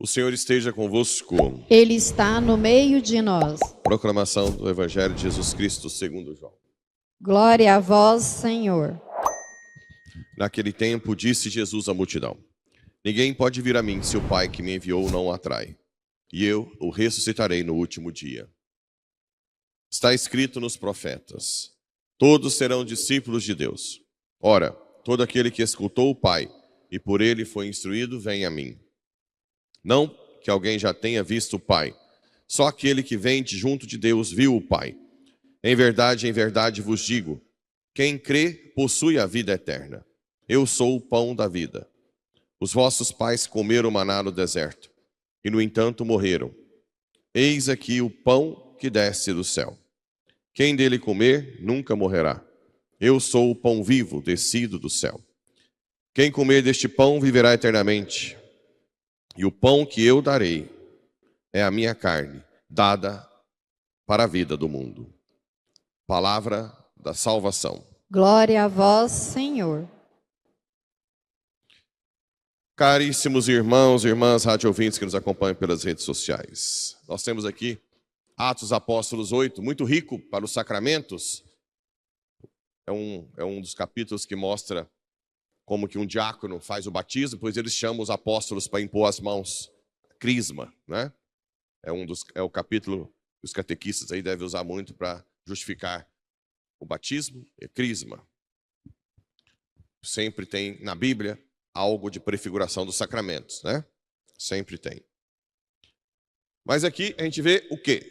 O Senhor esteja convosco. Ele está no meio de nós. Proclamação do Evangelho de Jesus Cristo segundo João. Glória a vós, Senhor. Naquele tempo disse Jesus à multidão: Ninguém pode vir a mim se o Pai que me enviou não o atrai, e eu o ressuscitarei no último dia. Está escrito nos profetas: todos serão discípulos de Deus. Ora, todo aquele que escutou o Pai e por ele foi instruído, vem a mim. Não que alguém já tenha visto o Pai, só aquele que vem de junto de Deus viu o Pai. Em verdade vos digo, quem crê possui a vida eterna. Eu sou o pão da vida. Os vossos pais comeram maná no deserto, e no entanto morreram. Eis aqui o pão que desce do céu. Quem dele comer, nunca morrerá. Eu sou o pão vivo, descido do céu. Quem comer deste pão, viverá eternamente. E o pão que eu darei é a minha carne, dada para a vida do mundo. Palavra da salvação. Glória a vós, Senhor. Caríssimos irmãos e irmãs rádio ouvintes que nos acompanham pelas redes sociais. Nós temos aqui Atos Apóstolos 8, muito rico para os sacramentos. É um dos capítulos que mostra como que um diácono faz o batismo, pois eles chamam os apóstolos para impor as mãos, crisma, né? É o capítulo que os catequistas aí devem usar muito para justificar o batismo, é crisma. Sempre tem na Bíblia algo de prefiguração dos sacramentos, né? Sempre tem. Mas aqui a gente vê o quê?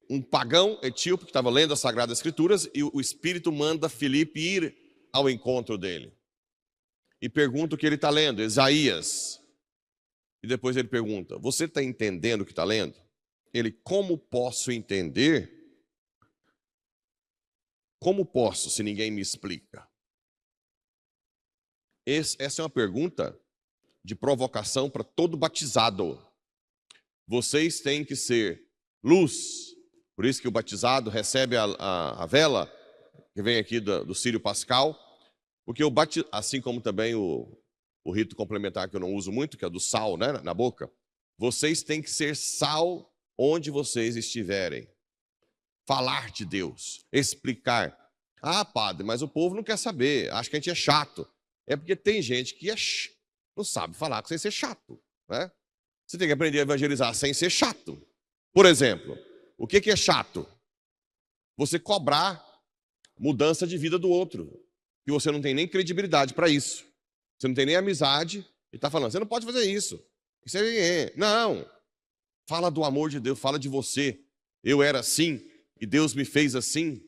Um pagão etíope que estava lendo as Sagradas Escrituras e o Espírito manda Filipe ir ao encontro dele. E pergunta o que ele está lendo, Isaías. E depois ele pergunta, você está entendendo o que está lendo? Ele, como posso entender? Como posso, se ninguém me explica? Essa é uma pergunta de provocação para todo batizado. Vocês têm que ser luz. Por isso que o batizado recebe a vela, que vem aqui do Círio Pascal. Porque assim como também o rito complementar que eu não uso muito, que é do sal, né, na boca, vocês têm que ser sal onde vocês estiverem. Falar de Deus, explicar. Ah, padre, mas o povo não quer saber, acha que a gente é chato. É porque tem gente que não sabe falar sem ser chato, né? Você tem que aprender a evangelizar sem ser chato. Por exemplo, o que é chato? Você cobrar mudança de vida do outro. Que você não tem nem credibilidade para isso. Você não tem nem amizade e está falando, você não pode fazer isso. Isso é... Não. Fala do amor de Deus, fala de você. Eu era assim e Deus me fez assim.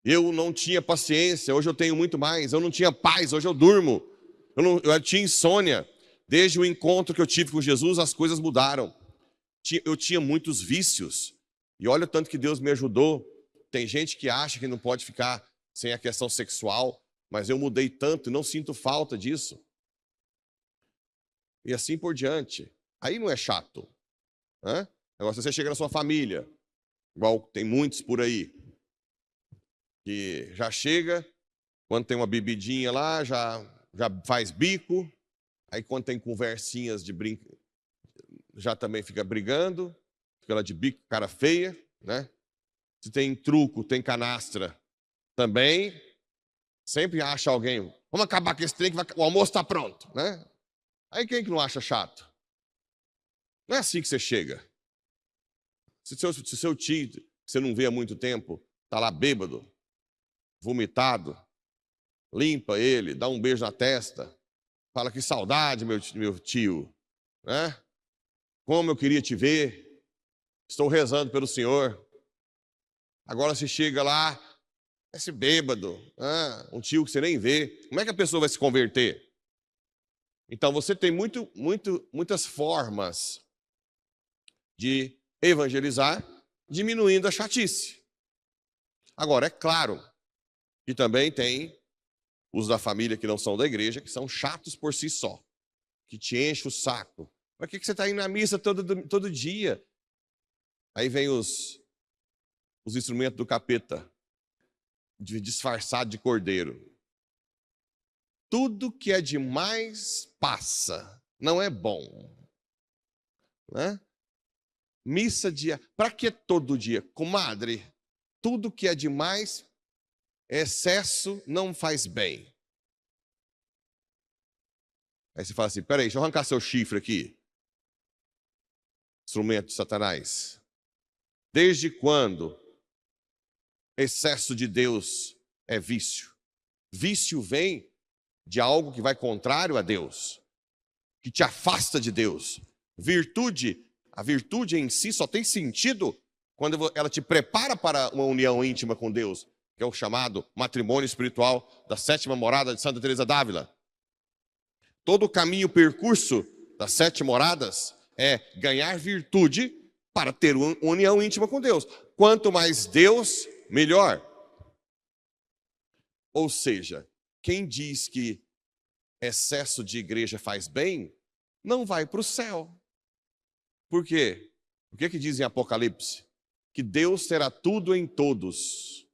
Eu não tinha paciência, hoje eu tenho muito mais. Eu não tinha paz, hoje eu durmo. Eu tinha insônia. Desde o encontro que eu tive com Jesus, as coisas mudaram. Eu tinha muitos vícios. E olha o tanto que Deus me ajudou. Tem gente que acha que não pode ficar sem a questão sexual. Mas eu mudei tanto e não sinto falta disso. E assim por diante. Aí não é chato. Né? Agora, se você chega na sua família, igual tem muitos por aí, que já chega, quando tem uma bebidinha lá, já faz bico. Aí quando tem conversinhas de já também fica brigando. Fica lá de bico, cara feia. Né? Se tem truco, tem canastra também. Sempre acha alguém, vamos acabar com esse trem que o almoço está pronto, né? Aí quem que não acha chato? Não é assim que você chega. Se seu tio, que você não vê há muito tempo, está lá bêbado, vomitado, limpa ele, dá um beijo na testa, fala que saudade, meu tio, né? Como eu queria te ver, estou rezando pelo Senhor. Agora você chega lá, esse bêbado, um tio que você nem vê, como é que a pessoa vai se converter? Então você tem muitas formas de evangelizar, diminuindo a chatice. Agora, é claro que também tem os da família que não são da igreja, que são chatos por si só, que te enchem o saco. Para que você está indo na missa todo dia? Aí vem os instrumentos do capeta, disfarçado de cordeiro. Tudo que é demais passa, não é bom. né? Missa dia. Para que todo dia? Comadre, tudo que é demais, excesso não faz bem. Aí você fala assim, peraí, deixa eu arrancar seu chifre aqui. Instrumento de Satanás. Desde quando excesso de Deus é vício? Vício vem de algo que vai contrário a Deus, que te afasta de Deus. Virtude, a virtude em si só tem sentido quando ela te prepara para uma união íntima com Deus, que é o chamado matrimônio espiritual da 7ª morada de Santa Teresa d'Ávila. Todo o caminho, o percurso das 7 moradas é ganhar virtude para ter uma união íntima com Deus. Quanto mais Deus, melhor. Ou seja, quem diz que excesso de igreja faz bem, não vai para o céu. Por quê? O que diz em Apocalipse? Que Deus terá tudo em todos.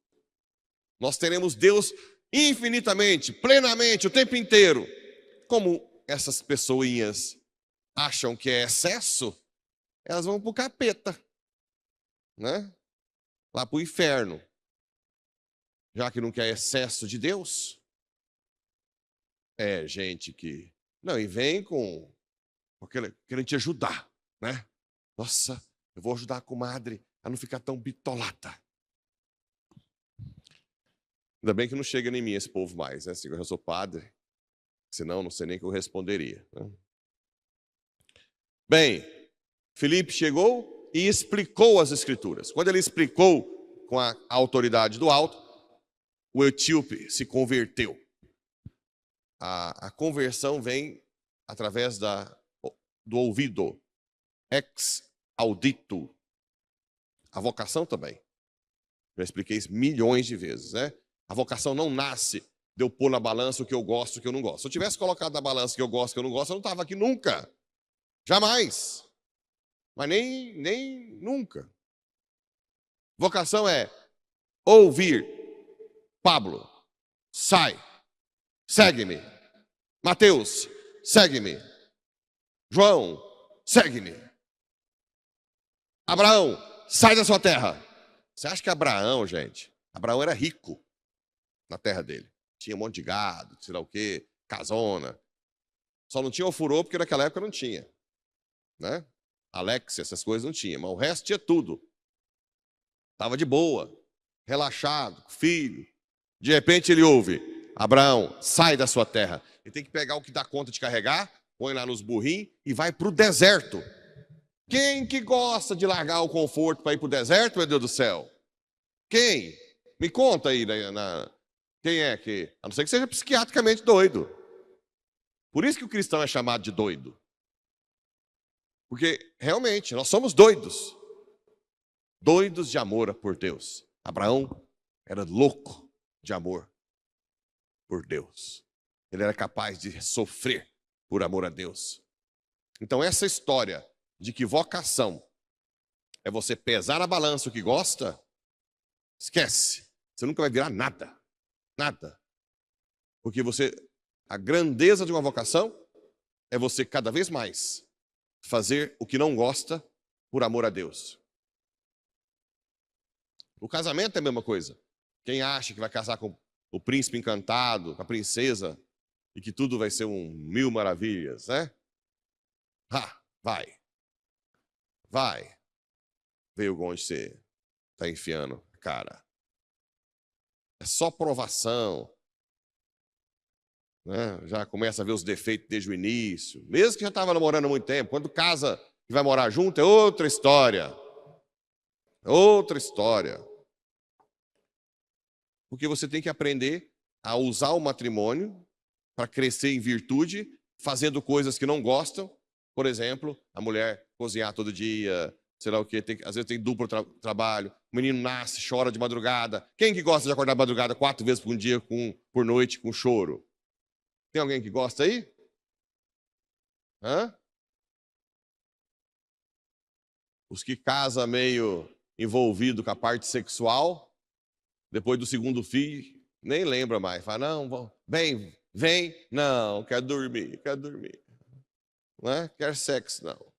Nós teremos Deus infinitamente, plenamente, o tempo inteiro. Como essas pessoinhas acham que é excesso, elas vão para o capeta, né? Lá para o inferno. Já que não quer excesso de Deus. É gente que... Não, e vem querendo te ajudar, né? Nossa, eu vou ajudar a comadre a não ficar tão bitolata. Ainda bem que não chega em mim esse povo mais, né? Eu já sou padre, senão não sei nem o que eu responderia, né? Bem, Filipe chegou e explicou as Escrituras. Quando ele explicou com a autoridade do alto, o etíope se converteu. A conversão vem através do ouvido, ex audito. A vocação também. Já expliquei isso milhões de vezes, né? A vocação não nasce de eu pôr na balança o que eu gosto e o que eu não gosto. Se eu tivesse colocado na balança o que eu gosto e o que eu não gosto, eu não estava aqui nunca. Jamais. Mas nem nunca. Vocação é ouvir. Pablo, sai. Segue-me. Mateus, segue-me. João, segue-me. Abraão, sai da sua terra. Você acha que Abraão, gente? Abraão era rico na terra dele. Tinha um monte de gado, sei lá o quê, casona. Só não tinha ofurô porque naquela época não tinha, né? Alexia, essas coisas não tinha, mas o resto tinha tudo. Estava de boa, relaxado, filho. De repente ele ouve, Abraão, sai da sua terra. Ele tem que pegar o que dá conta de carregar, põe lá nos burrinhos e vai para o deserto. Quem que gosta de largar o conforto para ir para o deserto, meu Deus do céu? Quem? Me conta aí. Quem é que... A não ser que seja psiquiatricamente doido. Por isso que o cristão é chamado de doido. Porque, realmente, nós somos doidos. Doidos de amor por Deus. Abraão era louco de amor por Deus. Ele era capaz de sofrer por amor a Deus. Então, essa história de que vocação é você pesar na balança o que gosta, esquece. Você nunca vai virar nada. Nada. Porque a grandeza de uma vocação é você cada vez mais fazer o que não gosta por amor a Deus. O casamento é a mesma coisa. Quem acha que vai casar com o príncipe encantado, com a princesa, e que tudo vai ser mil maravilhas, né? Vai. Veio onde você está enfiando, cara. É só provação. Né? Já começa a ver os defeitos desde o início. Mesmo que já estava namorando há muito tempo. Quando casa e vai morar junto, é outra história. Outra história. Porque você tem que aprender a usar o matrimônio para crescer em virtude, fazendo coisas que não gostam. Por exemplo, a mulher cozinhar todo dia, sei lá o quê, às vezes tem duplo trabalho, o menino nasce, chora de madrugada. Quem que gosta de acordar de madrugada 4 vezes por dia, por noite, com choro? Tem alguém que gosta aí? Hã? Os que casam meio envolvido com a parte sexual, depois do segundo filho, nem lembra mais. Fala, não, vem, não, quero dormir. Não é? Quer sexo, não.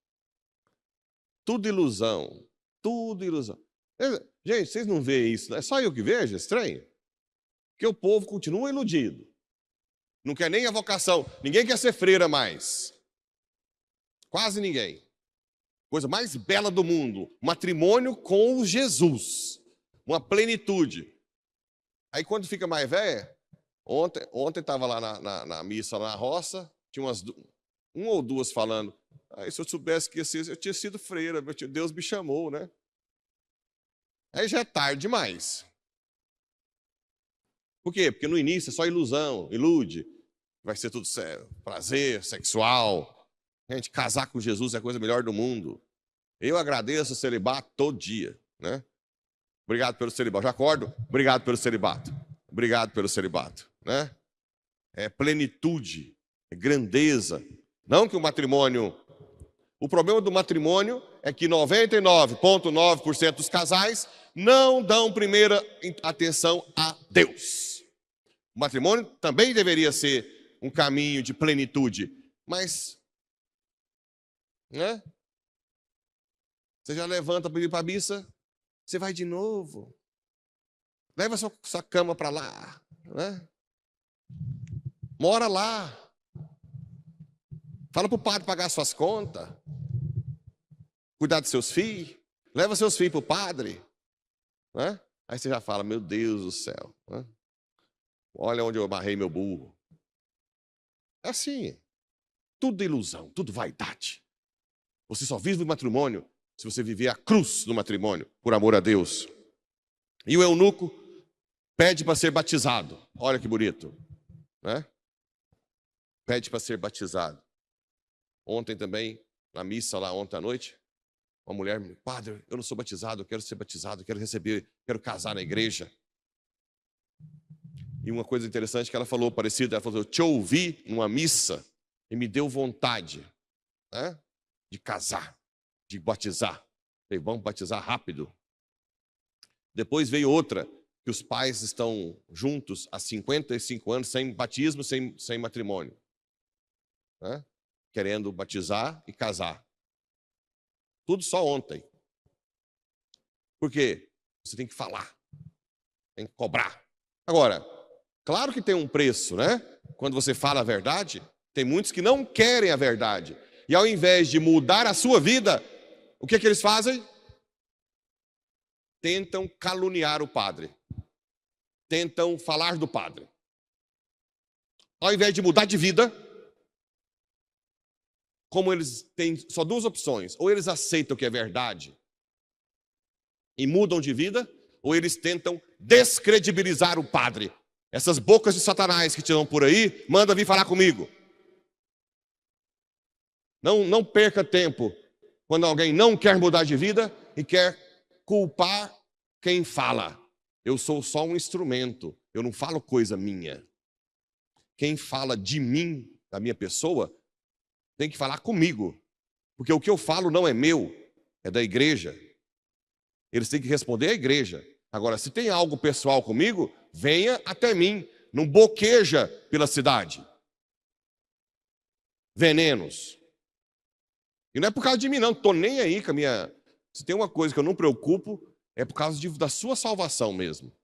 Tudo ilusão. Tudo ilusão. Gente, vocês não veem isso? É só eu que vejo, é estranho. Porque o povo continua iludido. Não quer nem a vocação. Ninguém quer ser freira mais. Quase ninguém. Coisa mais bela do mundo. Matrimônio com Jesus. Uma plenitude. Aí quando fica mais velha, ontem estava lá na missa, lá na roça, tinha uma ou duas falando. Aí se eu soubesse que eu tinha sido freira, Deus me chamou, né? Aí já é tarde demais. Por quê? Porque no início é só ilusão, ilude. Vai ser tudo prazer, sexual. Gente, casar com Jesus é a coisa melhor do mundo. Eu agradeço o celibato todo dia, né? Obrigado pelo celibato. Já acordo? Obrigado pelo celibato. Obrigado pelo celibato, né? É plenitude, é grandeza. Não que o matrimônio... O problema do matrimônio é que 99,9% dos casais não dão primeira atenção a Deus. O matrimônio também deveria ser um caminho de plenitude, mas, né? Você já levanta para ir para a missa, você vai de novo. Leva sua cama para lá, né? Mora lá. Fala para o padre pagar suas contas. Cuidar dos seus filhos. Leva seus filhos para o padre. Né? Aí você já fala, meu Deus do céu. Né? Olha onde eu amarrei meu burro. É assim. Tudo ilusão, tudo vaidade. Você só vive o matrimônio se você viver a cruz no matrimônio, por amor a Deus. E o eunuco pede para ser batizado. Olha que bonito. Né? Pede para ser batizado. Ontem também, na missa lá ontem à noite, uma mulher me disse, padre, eu não sou batizado, eu quero ser batizado, eu quero receber, quero casar na igreja. E uma coisa interessante que ela falou, parecida, ela falou, eu te ouvi numa missa e me deu vontade, né, de casar, de batizar. Falei, vamos batizar rápido. Depois veio outra, que os pais estão juntos há 55 anos, sem batismo, sem matrimônio. Né? Querendo batizar e casar. Tudo só ontem. Por quê? Você tem que falar. Tem que cobrar. Agora, claro que tem um preço, né? Quando você fala a verdade, tem muitos que não querem a verdade. E ao invés de mudar a sua vida, o que eles fazem? Tentam caluniar o padre. Tentam falar do padre. Ao invés de mudar de vida, como eles têm só duas opções, ou eles aceitam que é verdade e mudam de vida, ou eles tentam descredibilizar o padre. Essas bocas de Satanás que te dão por aí, manda vir falar comigo. Não perca tempo quando alguém não quer mudar de vida e quer culpar quem fala. Eu sou só um instrumento, eu não falo coisa minha. Quem fala de mim, da minha pessoa, tem que falar comigo, porque o que eu falo não é meu, é da igreja. Eles têm que responder à igreja. Agora, se tem algo pessoal comigo, venha até mim, não boqueja pela cidade. Venenos. E não é por causa de mim, não, estou nem aí com a minha... Se tem uma coisa que eu não preocupo, é por causa da sua salvação mesmo.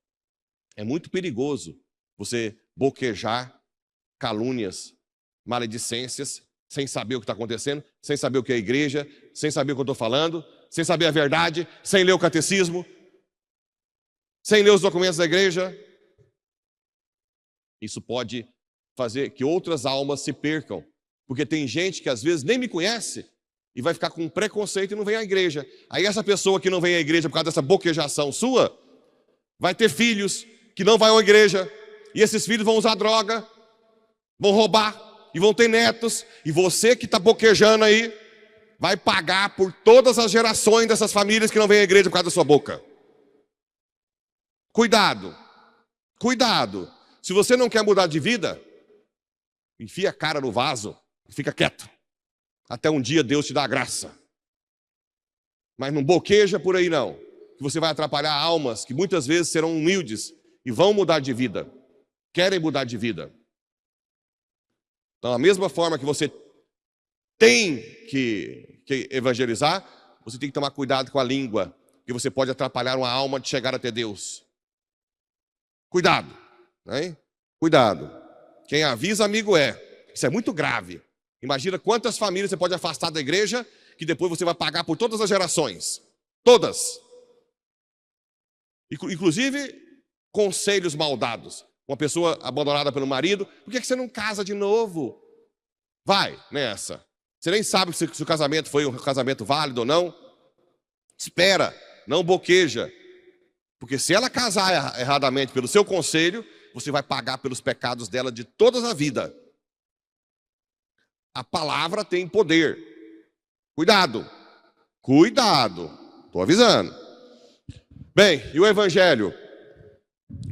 É muito perigoso você boquejar calúnias, maledicências, sem saber o que está acontecendo, sem saber o que é a igreja, sem saber o que eu estou falando, sem saber a verdade, sem ler o catecismo, sem ler os documentos da igreja. Isso pode fazer que outras almas se percam, porque tem gente que às vezes nem me conhece e vai ficar com preconceito e não vem à igreja. Aí essa pessoa que não vem à igreja por causa dessa boquejação sua, vai ter filhos que não vão à igreja, e esses filhos vão usar droga, vão roubar, e vão ter netos, e você que está boquejando aí, vai pagar por todas as gerações dessas famílias que não vêm à igreja por causa da sua boca. Cuidado, cuidado. Se você não quer mudar de vida, enfia a cara no vaso e fica quieto. Até um dia Deus te dá a graça. Mas não boqueja por aí não, que você vai atrapalhar almas que muitas vezes serão humildes e vão mudar de vida, querem mudar de vida. Então, da mesma forma que você tem que evangelizar, você tem que tomar cuidado com a língua, que você pode atrapalhar uma alma de chegar até Deus. Cuidado, né? Cuidado. Quem avisa, amigo é. Isso é muito grave. Imagina quantas famílias você pode afastar da igreja, que depois você vai pagar por todas as gerações. Todas. Inclusive, conselhos maldados. Uma pessoa abandonada pelo marido, por que você não casa de novo? Vai nessa. Você nem sabe se o casamento foi um casamento válido ou não. Espera, não boqueja. Porque se ela casar erradamente pelo seu conselho, você vai pagar pelos pecados dela de toda a vida. A palavra tem poder. Cuidado. Cuidado. Estou avisando. Bem, e o evangelho?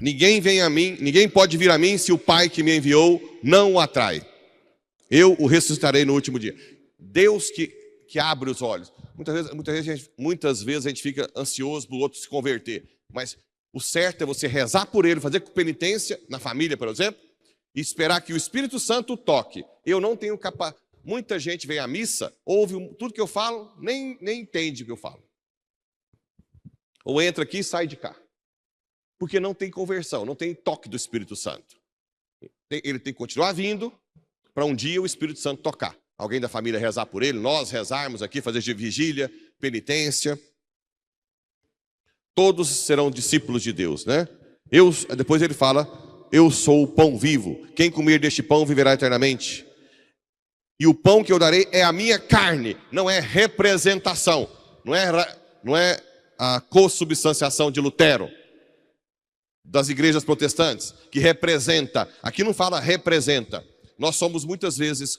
Ninguém pode vir a mim se o Pai que me enviou não o atrai. Eu o ressuscitarei no último dia. Deus que abre os olhos. Muitas vezes a gente fica ansioso para o outro se converter. Mas o certo é você rezar por ele, fazer penitência na família, por exemplo, e esperar que o Espírito Santo toque. Eu não tenho capacidade. Muita gente vem à missa, ouve tudo que eu falo, nem entende o que eu falo. Ou entra aqui e sai de cá. Porque não tem conversão, não tem toque do Espírito Santo. Ele tem que continuar vindo para um dia o Espírito Santo tocar. Alguém da família rezar por ele, nós rezarmos aqui, fazer de vigília, penitência. Todos serão discípulos de Deus, né? Depois ele fala, eu sou o pão vivo. Quem comer deste pão viverá eternamente. E o pão que eu darei é a minha carne, não é representação. Não é a consubstanciação de Lutero, das igrejas protestantes, que representa. Aqui não fala representa. Nós somos muitas vezes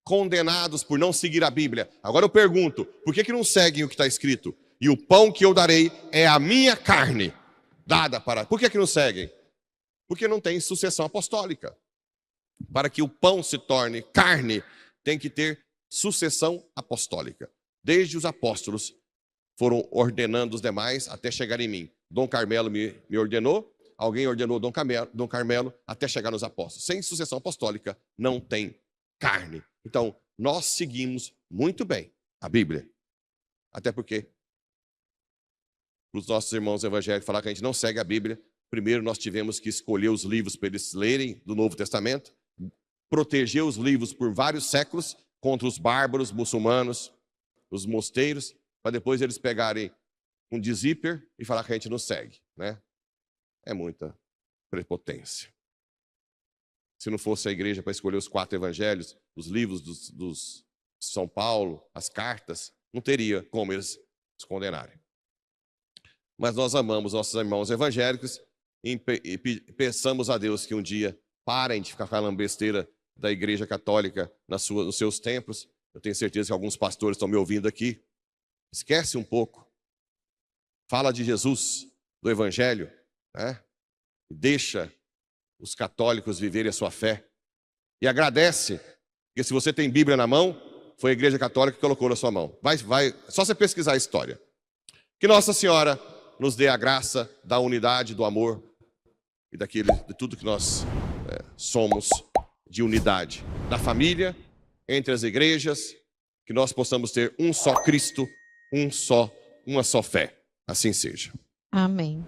condenados por não seguir a Bíblia. Agora eu pergunto, por que não seguem o que está escrito? E o pão que eu darei é a minha carne, dada para... Por que não seguem? Porque não tem sucessão apostólica. Para que o pão se torne carne, tem que ter sucessão apostólica. Desde os apóstolos foram ordenando os demais até chegar em mim. Dom Carmelo me ordenou, alguém ordenou Dom Carmelo até chegar nos apóstolos. Sem sucessão apostólica não tem carne. Então, nós seguimos muito bem a Bíblia. Até porque, para os nossos irmãos evangélicos falar que a gente não segue a Bíblia, primeiro nós tivemos que escolher os livros para eles lerem do Novo Testamento, proteger os livros por vários séculos contra os bárbaros muçulmanos, os mosteiros, para depois eles pegarem um dizíper e falar que a gente não segue, né? É muita prepotência. Se não fosse a igreja para escolher os 4 evangelhos, os livros dos São Paulo, as cartas, não teria como eles os condenarem. Mas nós amamos nossos irmãos evangélicos e pensamos a Deus que um dia parem de ficar falando besteira da igreja católica nos seus templos. Eu tenho certeza que alguns pastores estão me ouvindo aqui. Esquece um pouco. Fala de Jesus, do evangelho, né? E deixa os católicos viverem a sua fé. E agradece, porque se você tem Bíblia na mão, foi a igreja católica que colocou na sua mão. Só você pesquisar a história. Que Nossa Senhora nos dê a graça da unidade, do amor e de tudo que nós somos de unidade. Da família, entre as igrejas, que nós possamos ter um só Cristo, uma só fé. Assim seja. Amém.